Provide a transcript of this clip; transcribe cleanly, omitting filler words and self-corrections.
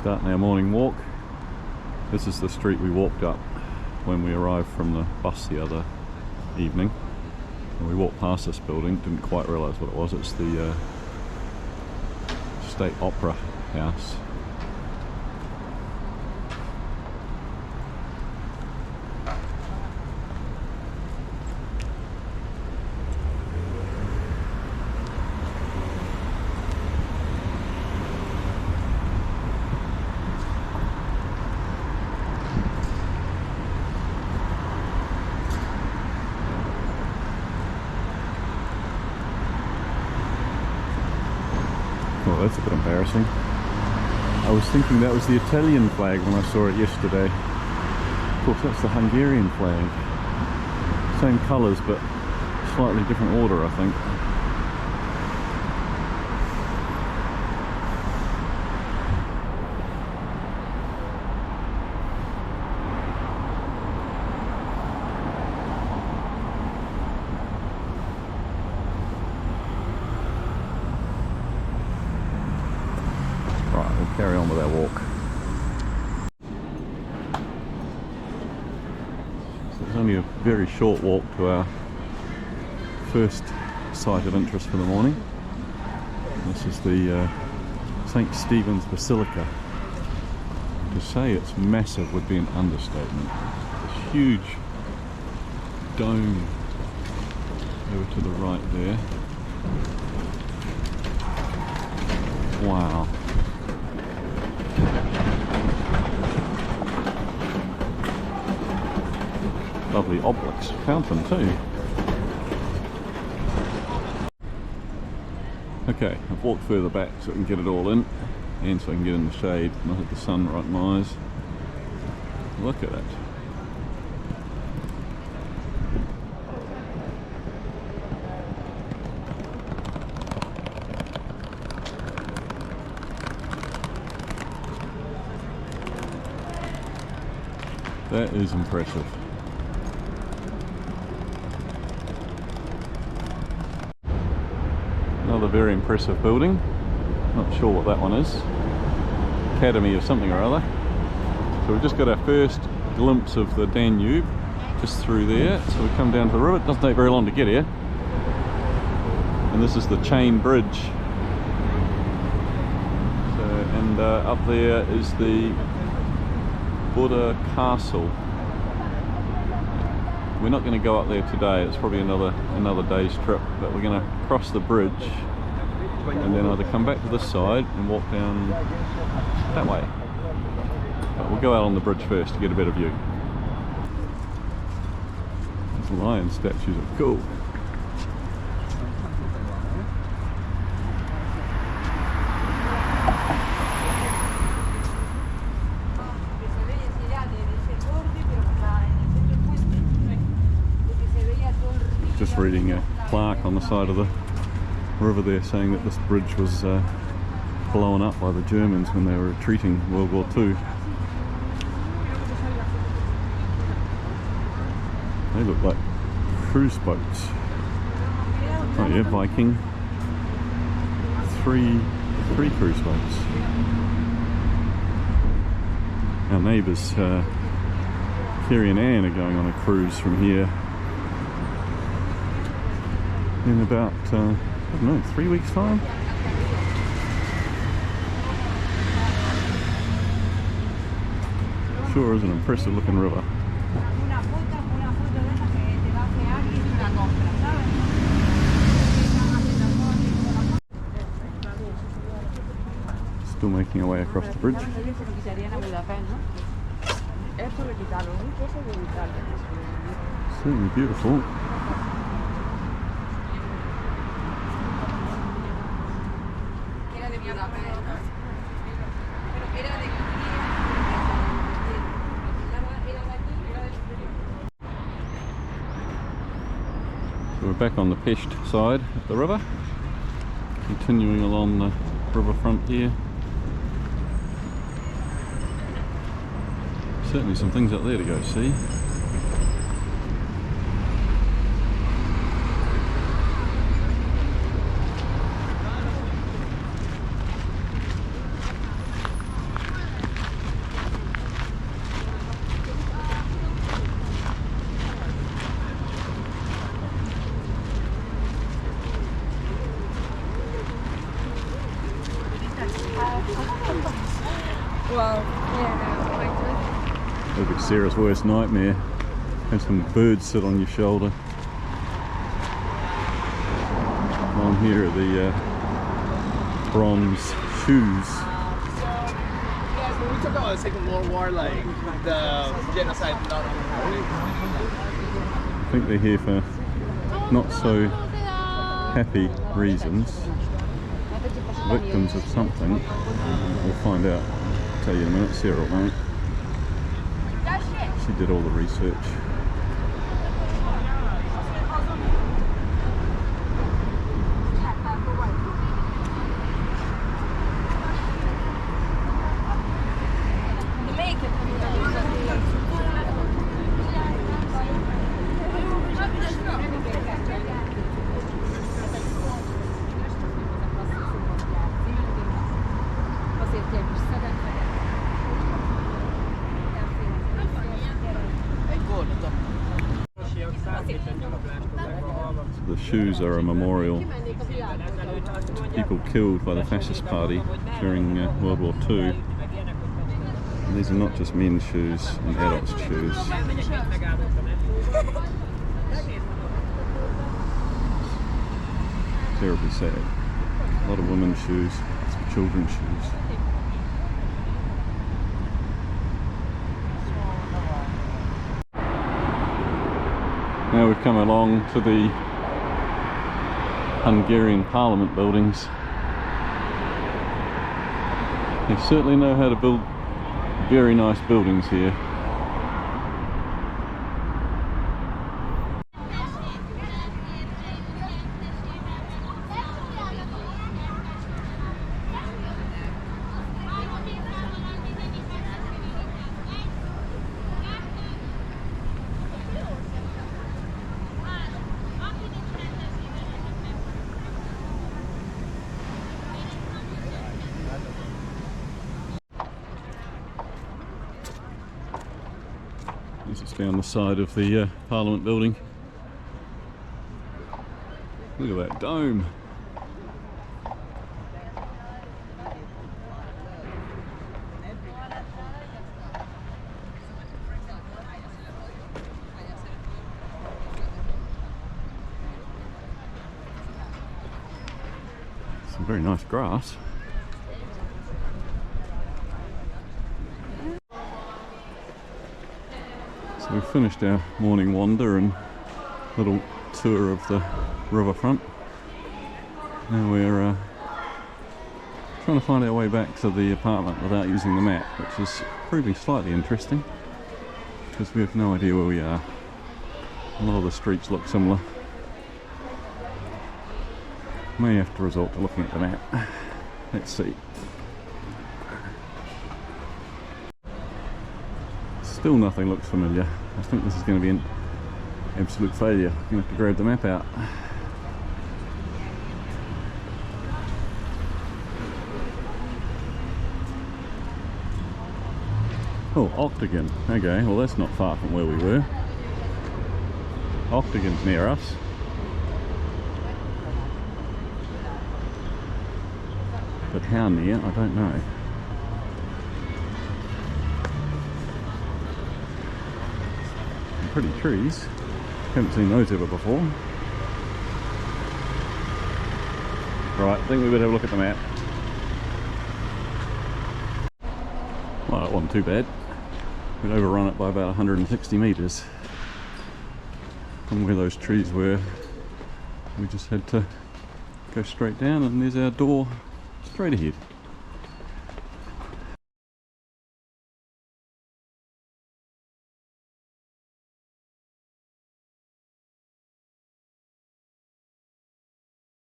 Starting our morning walk. This is the street we walked up when we arrived from the bus the other evening. And we walked past this building, didn't quite realise what it was. It's the State Opera House. Well, that's a bit embarrassing. I was thinking that was the Italian flag when I saw it yesterday. Of course, that's the Hungarian flag. Same colours, but slightly different order, I think. Carry on with our walk. So it's only a very short walk to our first site of interest for the morning. This is the St. Stephen's Basilica. To say it's massive would be an understatement. This huge dome over to the right there. Wow. Lovely obelisk fountain too. Okay, I've walked further back so I can get it all in and so I can get in the shade and not have the sun right in my eyes. Look at it. That is impressive. Another very impressive building. Not sure what that one is. Academy of something or other. So we've just got our first glimpse of the Danube just through there. So we come down to the river. It doesn't take very long to get here. And this is the chain bridge. So, and up there is the Buda Castle. We're not going to go up there today, it's probably another day's trip, but we're going to cross the bridge and then either come back to this side and walk down that way. But we'll go out on the bridge first to get a better view. These lion statues are cool. Just reading a plaque on the side of the river there saying that this bridge was blown up by the Germans when they were retreating World War II. They look like cruise boats. Oh yeah, Viking. Three cruise boats. Our neighbours Kerry and Anne are going on a cruise from here in about, I don't know, 3 weeks' time? Sure is an impressive looking river. Still making our way across the bridge. Certainly beautiful. So we're back on the Pest side of the river, continuing along the riverfront here. Certainly some things up there to go see. Well, yeah, It'll be Sarah's worst nightmare. Have some birds sit on your shoulder. On here are the bronze shoes. Yes, when we talk about the Second World War, like the genocide, I think they're here for not so happy reasons. Victims of something. We'll find out. I'll tell you in a minute. Sarah will know. She did all the research. The shoes are a memorial to people killed by the fascist party during World War II. And these are not just men's shoes and adults' shoes. Terribly sad. A lot of women's shoes, some children's shoes. Now we've come along to the Hungarian Parliament buildings. They certainly know how to build very nice buildings here. It's down the side of the Parliament building. Look at that dome. Some very nice grass. So we've finished our morning wander and little tour of the riverfront. Now we're trying to find our way back to the apartment without using the map, which is proving slightly interesting because we have no idea where we are. A lot of the streets look similar. May have to resort to looking at the map. Let's see. Still nothing looks familiar. I think this is going to be an absolute failure. I'm going to have to grab the map out. Oh, Octagon. Okay, well that's not far from where we were. Octagon's near us. But how near, I don't know. Pretty trees. Haven't seen those ever before. Right, I think we better have a look at the map. Well, it wasn't too bad. We'd overrun it by about 160 metres from where those trees were. We just had to go straight down and there's our door straight ahead.